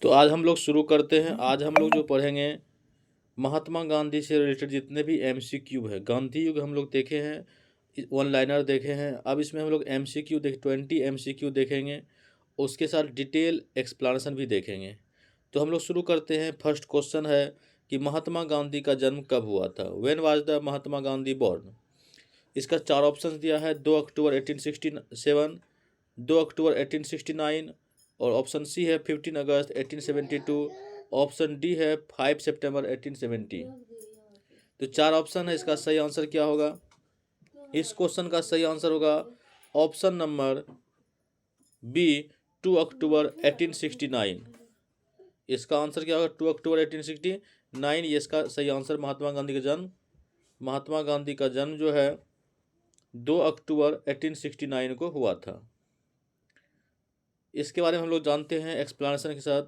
तो आज हम लोग शुरू करते हैं। आज हम लोग जो पढ़ेंगे महात्मा गांधी से रिलेटेड जितने भी एमसीक्यू है। गांधी युग हम लोग देखे हैं, वन लाइनर देखे हैं। अब इसमें हम लोग एमसीक्यू 20 एमसीक्यू देखेंगे, उसके साथ डिटेल एक्सप्लेनेशन भी देखेंगे। तो हम लोग शुरू करते हैं। फर्स्ट क्वेश्चन है कि महात्मा गांधी का जन्म कब हुआ था। When was the Mahatma Gandhi born. इसका चार ऑप्शन दिया है। 2 अक्टूबर 1867, 2 अक्टूबर 1869, और ऑप्शन सी है 15 अगस्त 1872, ऑप्शन डी है 5 सितंबर 1870। तो चार ऑप्शन है, इसका सही आंसर क्या होगा। इस क्वेश्चन का सही आंसर होगा ऑप्शन नंबर बी 2 अक्टूबर 1869। इसका आंसर क्या होगा 2 अक्टूबर 1869। ये इसका सही आंसर। महात्मा गांधी का जन्म जो है 2 अक्टूबर 1869 को हुआ था। इसके बारे में हम लोग जानते हैं एक्सप्लेनेशन के साथ।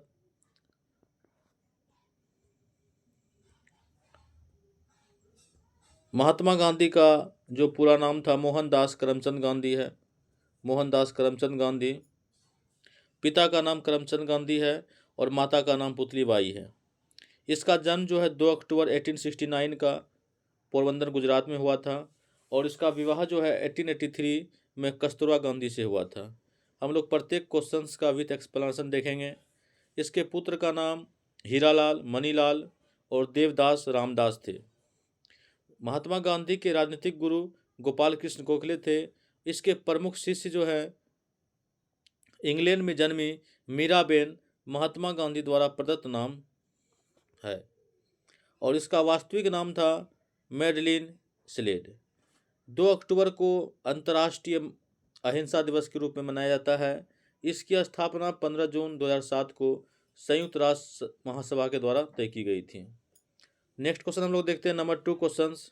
महात्मा गांधी का जो पूरा नाम था मोहनदास करमचंद गांधी है। मोहनदास करमचंद गांधी। पिता का नाम करमचंद गांधी है और माता का नाम पुतलीबाई है। इसका जन्म जो है 2 अक्टूबर 1869 का पोरबंदर गुजरात में हुआ था, और इसका विवाह जो है 1883 में कस्तूरबा गांधी से हुआ था। हम लोग प्रत्येक क्वेश्चंस का विथ एक्सप्लेनेशन देखेंगे। इसके पुत्र का नाम हीरालाल, मनीलाल और देवदास रामदास थे। महात्मा गांधी के राजनीतिक गुरु गोपाल कृष्ण गोखले थे। इसके प्रमुख शिष्य जो है इंग्लैंड में जन्मी मीराबेन महात्मा गांधी द्वारा प्रदत्त नाम है, और इसका वास्तविक नाम था मैडलिन स्लेड। 2 अक्टूबर को अंतर्राष्ट्रीय अहिंसा दिवस के रूप में मनाया जाता है। इसकी स्थापना 15 जून 2007 को संयुक्त राष्ट्र महासभा के द्वारा तय की गई थी। नेक्स्ट क्वेश्चन हम लोग देखते हैं। Number 2 questions.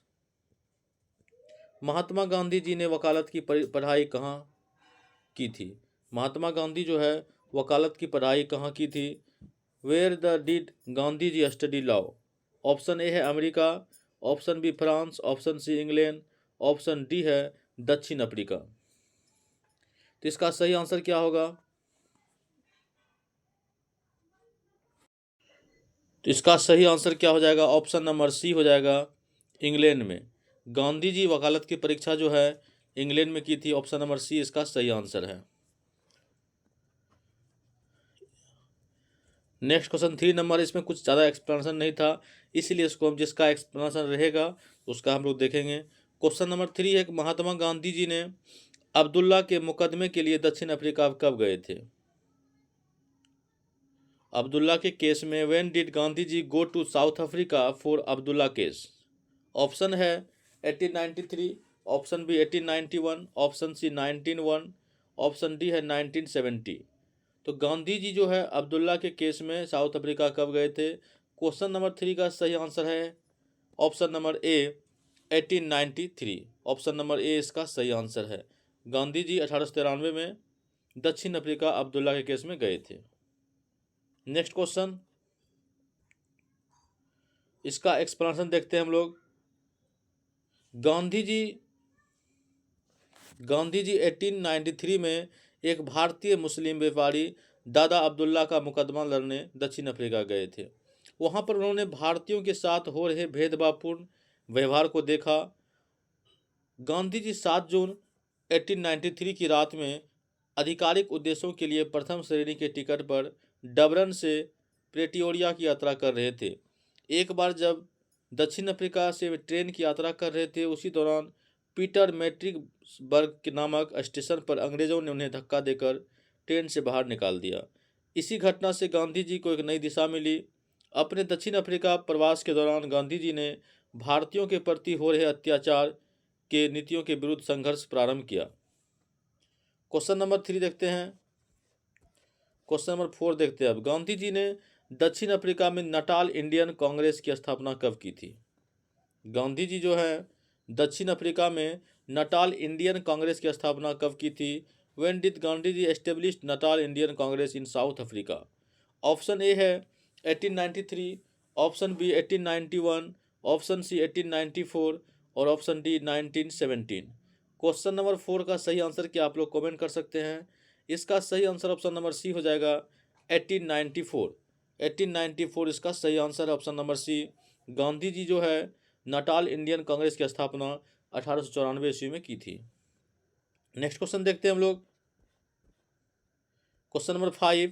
महात्मा गांधी जी ने वकालत की पढ़ाई कहाँ की थी। महात्मा गांधी जो है वकालत की पढ़ाई कहाँ की थी। Where the did Gandhi ji study law. Option A है America, option B France, option C England, option D है दक्षिण अफ्रीका। तो इसका सही आंसर क्या होगा। तो इसका सही आंसर क्या हो जाएगा। ऑप्शन नंबर सी हो जाएगा, इंग्लैंड में। गांधी जी वकालत की परीक्षा जो है इंग्लैंड में की थी। ऑप्शन नंबर सी इसका सही आंसर है। Next question 3 number. इसमें कुछ ज़्यादा एक्सप्लेनेशन नहीं था, इसीलिए इसको हम जिसका एक्सप्लेनेशन रहेगा उसका हम लोग देखेंगे। क्वेश्चन नंबर 3 है कि महात्मा गांधी जी ने अब्दुल्ला के मुकदमे के लिए दक्षिण अफ्रीका कब गए थे। अब्दुल्ला के केस में when did Gandhi ji go to South Africa for Abdullah case. Option है 1893, option B 1891, option C 1901, option D है 1970। तो गांधी जी जो है अब्दुल्ला के केस में साउथ अफ्रीका कब गए थे। क्वेश्चन नंबर 3 का सही आंसर है option number A 1893। Option number A इसका सही आंसर है। गांधी जी 1893 में दक्षिण अफ्रीका अब्दुल्ला के केस में गए थे। नेक्स्ट क्वेश्चन, इसका एक्सप्लेनेशन देखते हैं हम लोग। गांधी जी 1893 में एक भारतीय मुस्लिम व्यापारी दादा अब्दुल्ला का मुकदमा लड़ने दक्षिण अफ्रीका गए थे। वहां पर उन्होंने भारतीयों के साथ हो रहे भेदभावपूर्ण व्यवहार को देखा। गांधी जी 7 जून 1893 की रात में आधिकारिक उद्देश्यों के लिए प्रथम श्रेणी के टिकट पर डबरन से प्रेटोरिया की यात्रा कर रहे थे। एक बार जब दक्षिण अफ्रीका से ट्रेन की यात्रा कर रहे थे, उसी दौरान पीटर मैट्रिक्सबर्ग नामक स्टेशन पर अंग्रेजों ने उन्हें धक्का देकर ट्रेन से बाहर निकाल दिया। इसी घटना से गांधी जी को एक नई दिशा मिली। अपने दक्षिण अफ्रीका प्रवास के दौरान गांधी जी ने भारतीयों के प्रति हो रहे अत्याचार के नीतियों के विरुद्ध संघर्ष प्रारंभ किया। क्वेश्चन नंबर 3 देखते हैं। क्वेश्चन नंबर 4 देखते हैं अब। गांधी जी ने दक्षिण अफ्रीका में नटाल इंडियन कांग्रेस की स्थापना कब की थी। गांधी जी जो है दक्षिण अफ्रीका में नटाल इंडियन कांग्रेस की स्थापना कब की थी। When did Gandhi ji establish Natal Indian Congress in South Africa. Option A है 1893, ऑप्शन बी 1891, ऑप्शन सी 1894 और ऑप्शन डी 1917। क्वेश्चन नंबर 4 का सही आंसर क्या आप लोग कमेंट कर सकते हैं। इसका सही आंसर ऑप्शन नंबर सी हो जाएगा 1894। 1894 इसका सही आंसर है option number C. Gandhi ji जो है नाटाल इंडियन कांग्रेस की स्थापना 1894 ईस्वी में की थी। नेक्स्ट क्वेश्चन देखते हैं हम लोग। क्वेश्चन नंबर 5,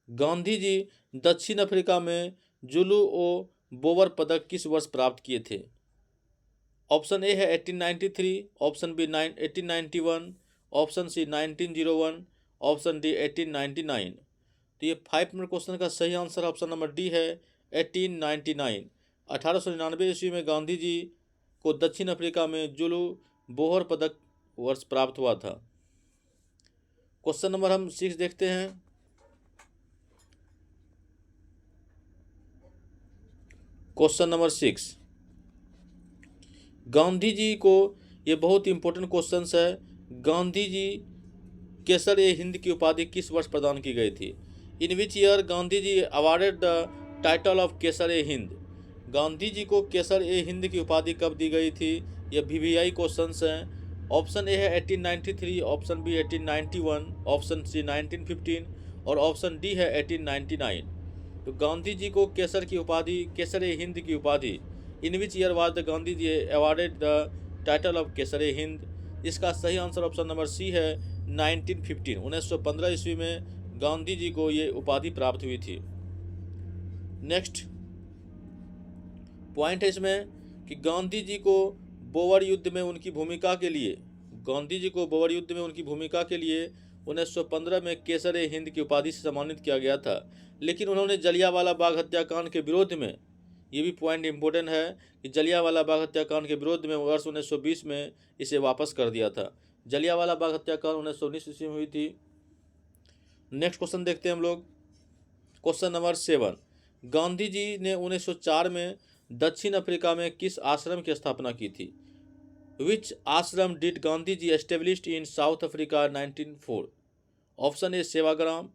गांधी जी दक्षिण अफ्रीका में जुलू ओ बोवर पदक किस वर्ष प्राप्त किए थे? ऑप्शन ए है 1893, option B 1891, option C 1901, option D 1899। तो ये 5 नंबर क्वेश्चन का सही आंसर ऑप्शन नंबर डी है 1899। 1899 ईस्वी में गांधी जी को दक्षिण अफ्रीका में जुलू बोहर पदक वर्ष प्राप्त हुआ था। क्वेश्चन नंबर हम 6 देखते हैं। क्वेश्चन नंबर 6, गांधी जी को, ये बहुत इंपॉर्टेंट क्वेश्चन है, गांधी जी केसर ए हिंद की उपाधि किस वर्ष प्रदान की गई थी? In which year Gandhi ji awarded the title of Kaisar i Hind? Gandhi ji को केसर ए हिंद की उपाधि कब दी गई थी? ये VVI क्वेश्चंस हैं। ऑप्शन ए है 1893, ऑप्शन बी 1891, ऑप्शन सी 1915 और ऑप्शन डी है 1899। तो गांधी जी को केसर की उपाधि, केसर ए हिंद की उपाधि, in which year was the Gandhi ji awarded the title of Kaisar i Hind? इसका सही आंसर ऑप्शन नंबर सी है 1915। 1915 ईस्वी में गांधी जी को ये उपाधि प्राप्त हुई थी। नेक्स्ट पॉइंट है इसमें कि गांधी जी को बोवर युद्ध में उनकी भूमिका के लिए, गांधी जी को बोवर युद्ध में उनकी भूमिका के लिए 1915 में केसर ए हिंद की उपाधि से सम्मानित किया गया था। लेकिन उन्होंने जलियांवाला बाग हत्याकांड के विरोध में, ये भी पॉइंट इंपॉर्टेंट है कि जलियांवाला बाग हत्याकांड के विरोध में वर्ष 1920 में इसे वापस कर दिया था। जलियांवाला बाग हत्याकांड 1919 ईस्वी में हुई थी। नेक्स्ट क्वेश्चन देखते हैं हम लोग। क्वेश्चन नंबर 7, गांधी जी ने 1904 में दक्षिण अफ्रीका में किस आश्रम की स्थापना की थी? Which ashram did Gandhi ji established in South Africa 1904? Option A Sevagram,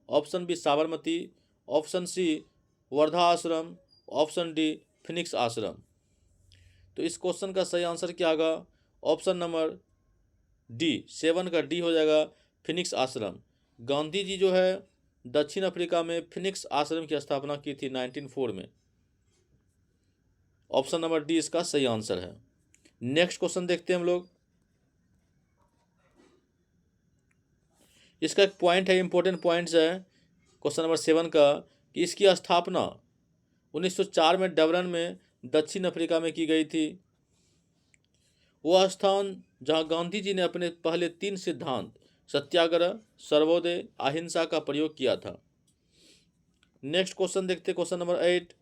option B Sabarmati, option C Wardha ashram, option D Phoenix आश्रम। तो इस क्वेश्चन का सही आंसर क्या होगा? ऑप्शन नंबर डी, 7 का डी हो जाएगा, फिनिक्स आश्रम। गांधी जी जो है दक्षिण अफ्रीका में फिनिक्स आश्रम की स्थापना की थी 1904 में। ऑप्शन नंबर डी इसका सही आंसर है। नेक्स्ट क्वेश्चन देखते हैं हम लोग। इसका एक पॉइंट है, इंपॉर्टेंट पॉइंट्स है क्वेश्चन नंबर 7 का, कि इसकी स्थापना 1904 में डबरन में दक्षिण अफ्रीका में की गई थी। वह स्थान जहां गांधी जी ने अपने पहले 3 सिद्धांत सत्याग्रह, सर्वोदय, अहिंसा का प्रयोग किया था। नेक्स्ट क्वेश्चन देखते, क्वेश्चन नंबर 8,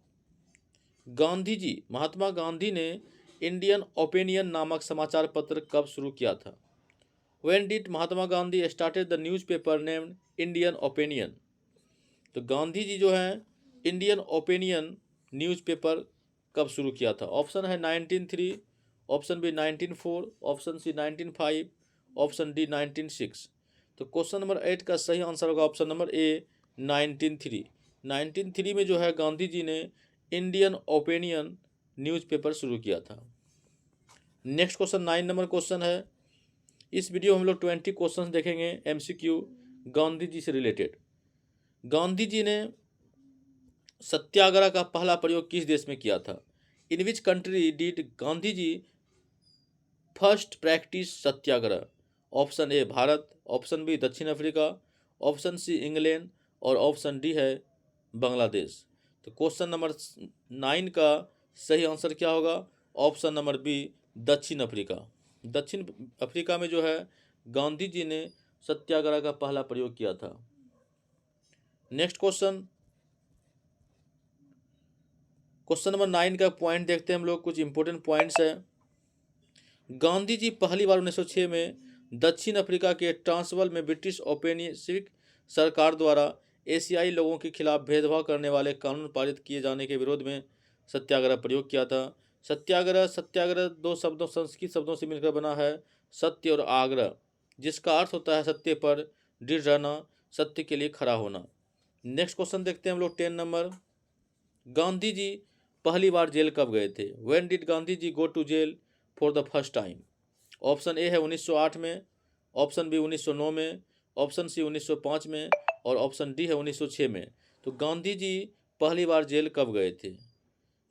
महात्मा गांधी ने इंडियन ओपिनियन नामक समाचार पत्र कब शुरू किया था? When did Mahatma Gandhi started the newspaper named Indian opinion? तो गांधी जी जो है इंडियन ओपिनियन न्यूज़पेपर कब शुरू किया था? ऑप्शन है 1903, option B 1904, option C 1905, option D 1906। तो क्वेश्चन नंबर 8 का सही आंसर होगा ऑप्शन नंबर ए 1903। 1903 में जो है गांधी जी ने इंडियन ओपिनियन न्यूज़पेपर शुरू किया था। नेक्स्ट क्वेश्चन 9 नंबर क्वेश्चन है। इस वीडियो में हम लोग 20 क्वेश्चंस देखेंगे MCQ गांधी जी से रिलेटेड। गांधी जी ने सत्याग्रह का पहला प्रयोग किस देश में किया था? In which country did Gandhi ji first practise satyagraha? Option A Bharat, option B दक्षिण अफ्रीका, ऑप्शन सी इंग्लैंड और ऑप्शन डी है बांग्लादेश। तो क्वेश्चन नंबर 9 का सही आंसर क्या होगा? ऑप्शन नंबर बी दक्षिण अफ्रीका। दक्षिण अफ्रीका में जो है गांधी जी ने सत्याग्रह का पहला प्रयोग किया था। नेक्स्ट क्वेश्चन नंबर 9 का पॉइंट देखते हैं हम लोग, कुछ इंपॉर्टेंट पॉइंट्स है। गांधी जी पहली बार 1906 में दक्षिण अफ्रीका के ट्रांसवाल में ब्रिटिश औपनिवेशिक सरकार द्वारा एशियाई लोगों के खिलाफ भेदभाव करने वाले कानून पारित किए जाने के विरोध में सत्याग्रह प्रयोग किया था। सत्याग्रह 2 शब्दों, संस्कृत शब्दों से मिलकर बना है, सत्य और आग्रह, जिसका अर्थ होता है सत्य पर दृढ़ रहना, सत्य के लिए खड़ा होना। नेक्स्ट क्वेश्चन देखते हैं हम लोग 10 नंबर। गांधी जी पहली बार जेल कब गए थे? When did Gandhi ji go to jail for the first time? Option A है 1908 में, ऑप्शन बी 1909 में, ऑप्शन सी 1905 में और ऑप्शन डी है 1906 में। तो गांधी जी पहली बार जेल कब गए थे?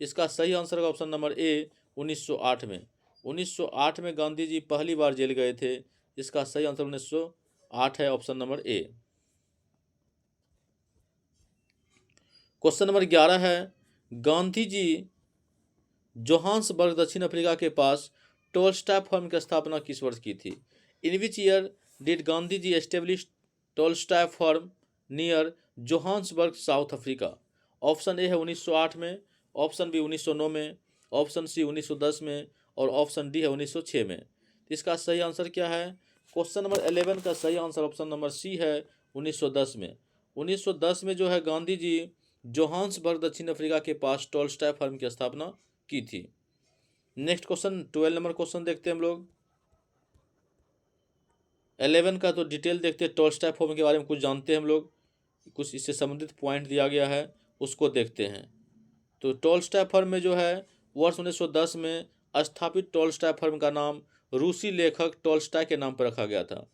इसका सही आंसर है ऑप्शन नंबर ए 1908 में। 1908 में गांधी जी पहली बार जेल गए थे। इसका सही आंसर 1908 है, option number A. Question number 11 है, गांधी जी जोहान्सबर्ग दक्षिण अफ्रीका के पास टोल्स्टॉय फर्म की स्थापना किस वर्ष की थी? In which year did Gandhi ji establish Tolstoy farm near Johannesburg South Africa? Option A है 1908 में, ऑप्शन बी 1909 में, ऑप्शन सी 1910 में और ऑप्शन डी है 1906 में। इसका सही आंसर क्या है? क्वेश्चन नंबर 11 का सही आंसर ऑप्शन नंबर सी है 1910 में। 1910 में जो है गांधी जी जोहान्सबर्ग दक्षिण अफ्रीका के पास टोल्स्टॉय फर्म की स्थापना की थी। नेक्स्ट क्वेश्चन 12 नंबर क्वेश्चन देखते हैं हम लोग। 11 का तो डिटेल देखते हैं, टोल्स्टॉय फर्म के बारे में कुछ जानते हैं हम लोग, कुछ इससे संबंधित पॉइंट दिया गया है उसको देखते हैं। तो टोल्स्टॉय फर्म में जो है वर्ष 1910 में स्थापित टोल्स्टॉय फर्म का नाम रूसी लेखक टोल्स्टॉय के नाम पर रखा गया था।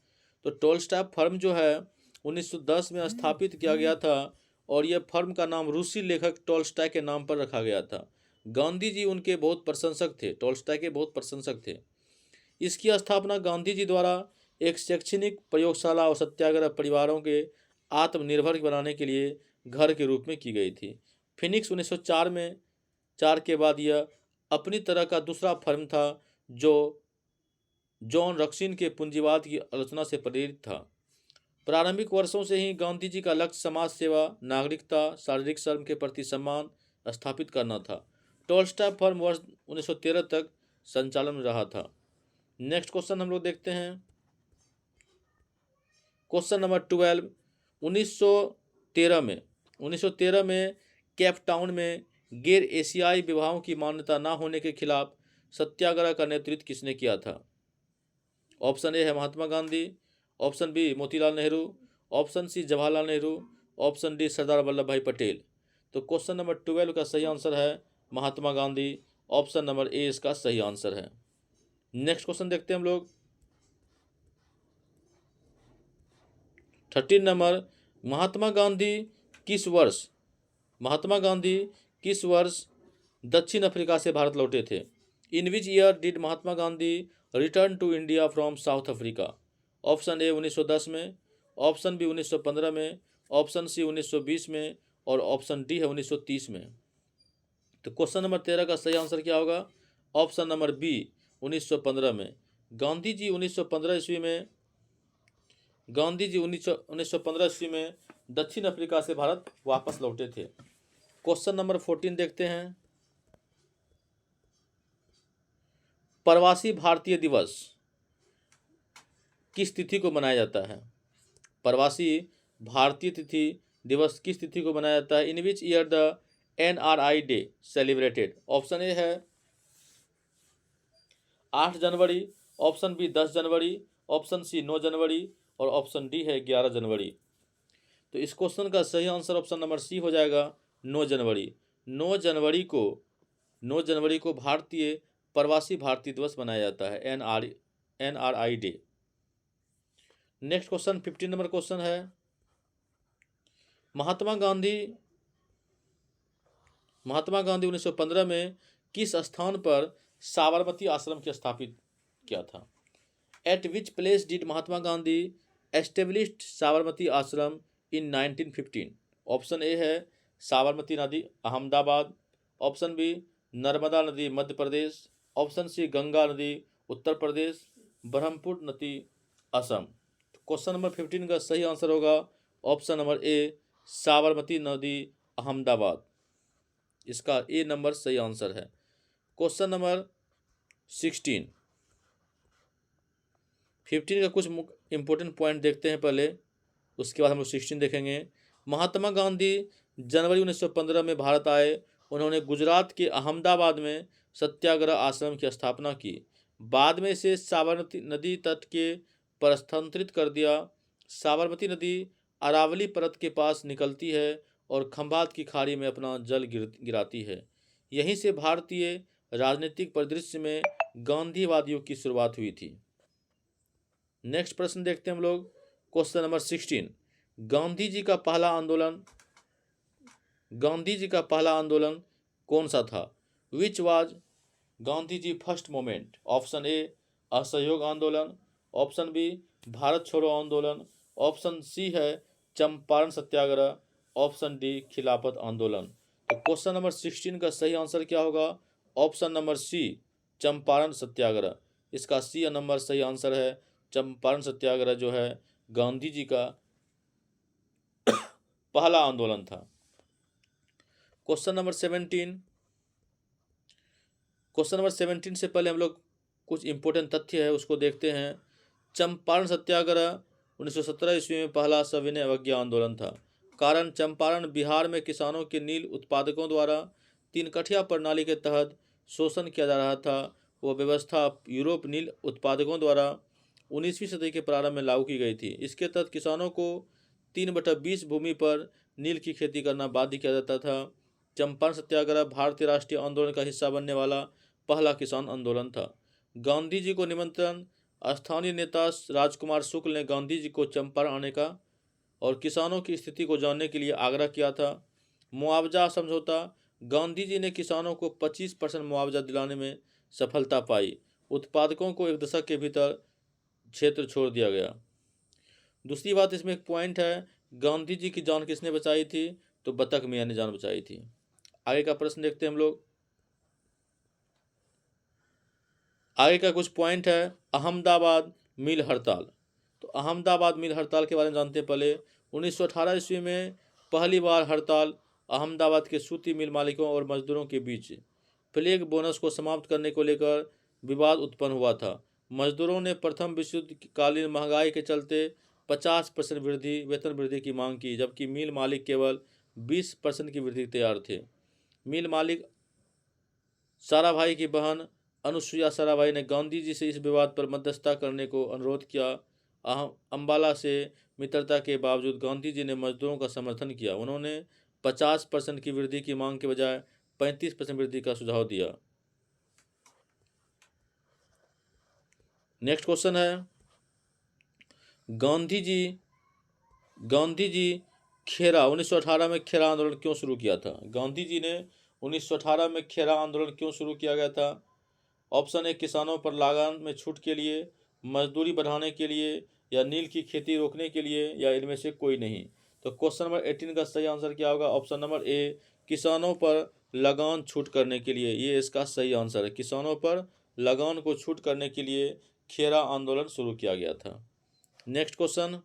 तो टोल्स्टॉय फर्म जो है 1910 में स्थापित किया गया था और यह फर्म का नाम रूसी लेखक टोल्स्टॉय के नाम पर रखा गया था। गांधी जी उनके बहुत प्रशंसक थे, टोल्स्टॉय के बहुत प्रशंसक थे। इसकी स्थापना गांधी जी द्वारा एक शैक्षणिक प्रयोगशाला और सत्याग्रह परिवारों के आत्मनिर्भर बनाने के लिए घर के रूप में की गई थी। फिनिक्स 1904 में 4 के बाद यह अपनी तरह का दूसरा फर्म था जो जॉन रस्किन के पूंजीवाद की आलोचना से प्रेरित था। प्रारंभिक वर्षों से ही गांधी जी का लक्ष्य समाज सेवा, नागरिकता, शारीरिक श्रम के प्रति सम्मान स्थापित करना था। टोल्स्टॉय फर्म वर्ष 1913 तक संचालन में रहा था। नेक्स्ट क्वेश्चन हम लोग देखते हैं। क्वेश्चन नंबर 12, 1913 में केप टाउन में गैर एशियाई विवाहों की मान्यता न होने के खिलाफ सत्याग्रह का नेतृत्व किसने किया था? ऑप्शन ए है Mahatma Gandhi, option B Motilal Nehru, option C Jawaharlal Nehru, option D Sardar Vallabhbhai Patel. तो क्वेश्चन नंबर 12 का सही आंसर है Mahatma Gandhi, option number A इसका सही आंसर है। नेक्स्ट क्वेश्चन देखते हैं हम लोग। 13 नंबर, महात्मा गांधी किस वर्ष दक्षिण अफ्रीका से भारत लौटे थे? In which year did Mahatma Gandhi return to India from South Africa? Option A 1910 में, ऑप्शन बी 1915 में, ऑप्शन सी 1920 में और ऑप्शन डी है 1930 में। तो क्वेश्चन नंबर 13 का सही आंसर क्या होगा? ऑप्शन नंबर बी 1915 में। गांधी जी 1915 ईस्वी में दक्षिण अफ्रीका से भारत वापस लौटे थे। क्वेश्चन नंबर 14 देखते हैं। प्रवासी भारतीय दिवस किस तिथि को मनाया जाता है? प्रवासी भारतीय तिथि दिवस किस तिथि को मनाया जाता है? In which year the NRI day celebrated? Option A है 8 जनवरी, ऑप्शन बी 10 जनवरी, ऑप्शन सी 9 जनवरी और ऑप्शन डी है 11 जनवरी। तो इस क्वेश्चन का सही आंसर ऑप्शन नंबर सी हो जाएगा 9 जनवरी। 9 जनवरी को भारतीय प्रवासी भारतीय दिवस मनाया जाता है, NRI day. Next question 15 number question है, महात्मा गांधी 1915 में किस स्थान पर साबरमती आश्रम की स्थापित किया था? Eight which place did Mahatma Gandhi established Sabarmati आश्रम इन 1915? ऑप्शन ए है साबरमती नदी अहमदाबाद, ऑप्शन बी नर्मदा नदी मध्य प्रदेश, ऑप्शन सी गंगा नदी उत्तर प्रदेश, ब्रह्मपुत्र नदी असम। क्वेश्चन नंबर 15 का सही आंसर होगा ऑप्शन नंबर ए साबरमती नदी अहमदाबाद। इसका ए नंबर सही आंसर है। क्वेश्चन नंबर 16, 15 का कुछ इंपॉर्टेंट पॉइंट देखते हैं पहले, उसके बाद हम लोग 16 देखेंगे। महात्मा गांधी जनवरी 1915 में भारत आए। उन्होंने गुजरात के अहमदाबाद में सत्याग्रह आश्रम की स्थापना की। बाद में इसे साबरमती नदी तट के पर स्थानांतरित कर दिया। साबरमती नदी अरावली पर्वत के पास निकलती है और खंभात की खाड़ी में अपना जल गिराती है। यहीं से भारतीय राजनीतिक परिदृश्य में गांधीवादियों की शुरुआत हुई थी। नेक्स्ट प्रश्न देखते हैं हम लोग। क्वेश्चन नंबर 16, गांधी जी का पहला आंदोलन गांधी जी का पहला आंदोलन कौन सा था? Which was Gandhi ji first moment? Option A असहयोग आंदोलन, ऑप्शन बी भारत छोड़ो आंदोलन, ऑप्शन सी है चंपारण सत्याग्रह, ऑप्शन डी खिलाफत आंदोलन। तो क्वेश्चन नंबर 16 का सही आंसर क्या होगा? ऑप्शन नंबर सी चंपारण सत्याग्रह। इसका सी नंबर सही आंसर है। चंपारण सत्याग्रह जो है गांधी जी का पहला आंदोलन था। क्वेश्चन नंबर 17 से पहले हम लोग कुछ इंपॉर्टेंट तथ्य है उसको देखते हैं। चंपारण सत्याग्रह 1917 ईस्वी में पहला सविनय अवज्ञा आंदोलन था। कारण चंपारण बिहार में किसानों के नील उत्पादकों द्वारा 3 कठिया प्रणाली के तहत शोषण किया जा रहा था। वह व्यवस्था यूरोप नील उत्पादकों द्वारा 19वीं सदी के प्रारंभ में लागू की गई थी। इसके तहत किसानों को 3/20 भूमि पर नील की खेती करना बाध्य किया जाता था। चंपारण सत्याग्रह भारतीय राष्ट्रीय आंदोलन का हिस्सा बनने वाला पहला किसान आंदोलन था। गांधी जी को निमंत्रण स्थानीय नेता राजकुमार शुक्ल ने गांधी जी को चंपारण आने का और किसानों की स्थिति को जानने के लिए आग्रह किया था। मुआवजा समझौता, गांधी जी ने किसानों को 25% मुआवजा दिलाने में सफलता पाई। उत्पादकों को 1 दशक के भीतर क्षेत्र छोड़ दिया गया। दूसरी बात इसमें एक पॉइंट है, गांधी जी की जान किसने बचाई थी? तो बतख मियाँ ने जान बचाई थी। आगे का प्रश्न देखते हैं हम लोग। आगे का कुछ पॉइंट है, अहमदाबाद मिल हड़ताल। तो अहमदाबाद मिल हड़ताल के बारे में जानते हैं। पहले 1918 ईस्वी में पहली बार हड़ताल अहमदाबाद के सूती मिल मालिकों और मजदूरों के बीच प्लेग बोनस को समाप्त करने को लेकर विवाद उत्पन्न हुआ था। मजदूरों ने प्रथम विश्व कालीन महंगाई के चलते 50% वेतन वृद्धि की मांग की, जबकि मिल मालिक केवल 20% की वृद्धि तैयार थे। मिल मालिक साराभाई की बहन अनुसुईया साराभाई ने गांधी जी से इस विवाद पर मध्यस्थता करने को अनुरोध किया। अंबाला से मित्रता के बावजूद गांधी जी ने मजदूरों का समर्थन किया। उन्होंने 50% की वृद्धि की मांग के बजाय 35% वृद्धि का सुझाव दिया। नेक्स्ट क्वेश्चन है, गांधी जी खेरा 1918 में खेरा आंदोलन क्यों शुरू किया था? गांधी जी ने 1918 में खेरा आंदोलन क्यों शुरू किया गया था? ऑप्शन ए किसानों पर लगान में छूट के लिए, मजदूरी बढ़ाने के लिए, या नील की खेती रोकने के लिए, या इनमें से कोई नहीं। तो क्वेश्चन नंबर 18 का सही आंसर क्या होगा? ऑप्शन नंबर ए किसानों पर लगान छूट करने के लिए, ये इसका सही आंसर है। किसानों पर लगान को छूट करने के लिए खेरा आंदोलन शुरू किया गया था। नेक्स्ट क्वेश्चन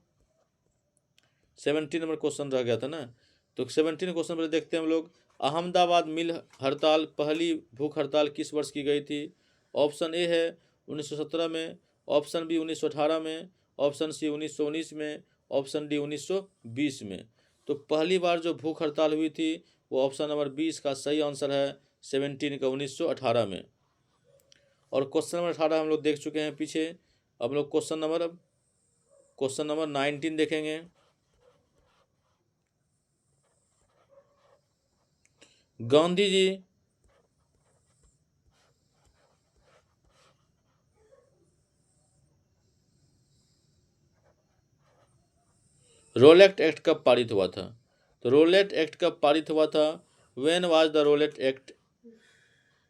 17 नंबर क्वेश्चन रह गया था ना, तो 17 क्वेश्चन पर देखते हैं हम लोग। अहमदाबाद मिल हड़ताल पहली भूख हड़ताल किस वर्ष की गई थी? ऑप्शन ए है 1917 में, ऑप्शन बी 1918 में, ऑप्शन सी 1919 में, ऑप्शन डी 1920 में। तो पहली बार जो भूख हड़ताल हुई थी वो ऑप्शन नंबर 20 का सही आंसर है, 17 का 1918 में। और क्वेश्चन नंबर 18 हम लोग देख चुके हैं पीछे। अब लोग क्वेश्चन नंबर 19 देखेंगे। गांधी जी रोलेट एक्ट कब पारित हुआ था? तो रोलेट एक्ट कब पारित हुआ था? When was the Rowlatt Act?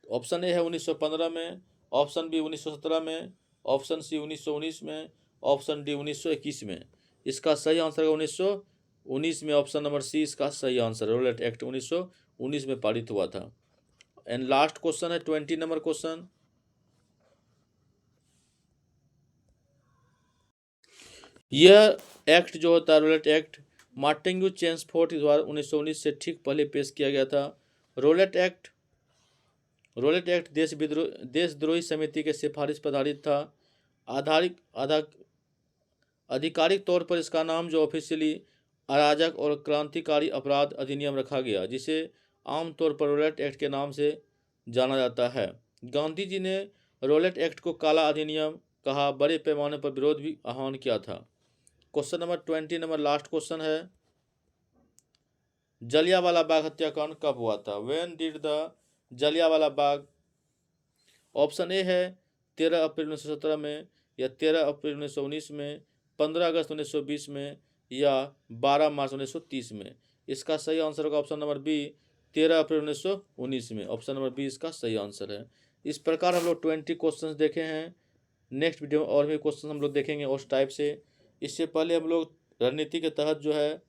Option A है 1915 में, ऑप्शन बी 1917 में, ऑप्शन सी 1919 में, ऑप्शन डी 1921 में। इसका सही आंसर है 1919 में। ऑप्शन नंबर सी इसका सही आंसर है। रोलेट एक्ट 1919 में पारित हुआ था। एंड लास्ट क्वेश्चन है 20 नंबर क्वेश्चन। यह एक्ट जो होता है रोलेट एक्ट मार्टिन चेम्सफोर्ड द्वारा 1919 से ठीक पहले पेश किया गया था। रोलेट एक्ट देशद्रोही समिति के सिफारिश पर आधारित था। आधिकारिक तौर पर इसका नाम जो ऑफिशियली अराजक और क्रांतिकारी अपराध अधिनियम रखा गया, जिसे आमतौर पर रोलेट एक्ट के नाम से जाना जाता है। गांधी जी ने रोलेट एक्ट को काला अधिनियम कहा, बड़े पैमाने पर विरोध भी आह्वान किया था। Question number 20 number last question है, जलियांवाला बाग हत्याकांड कब हुआ था? When did the Jallianwala Bagh? Option A है 13 अप्रैल 1917 में, या 13 अप्रैल 1919 में, 15 अगस्त 1920 में या 12 मार्च 1930 में? इसका सही आंसर होगा ऑप्शन नंबर बी, 13 अप्रैल 1919 में। ऑप्शन नंबर बी इसका सही आंसर है। इस प्रकार हम लोग 20 क्वेश्चंस देखे हैं। नेक्स्ट वीडियो में और भी क्वेश्चन हम लोग देखेंगे उस टाइप से। इससे पहले हम लोग रणनीति के तहत जो है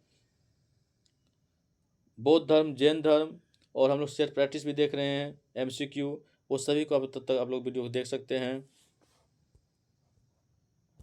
बौद्ध धर्म, जैन धर्म और हम लोग सेट प्रैक्टिस भी देख रहे हैं, एमसीक्यू, वो सभी को अब तक आप लोग वीडियो देख सकते हैं।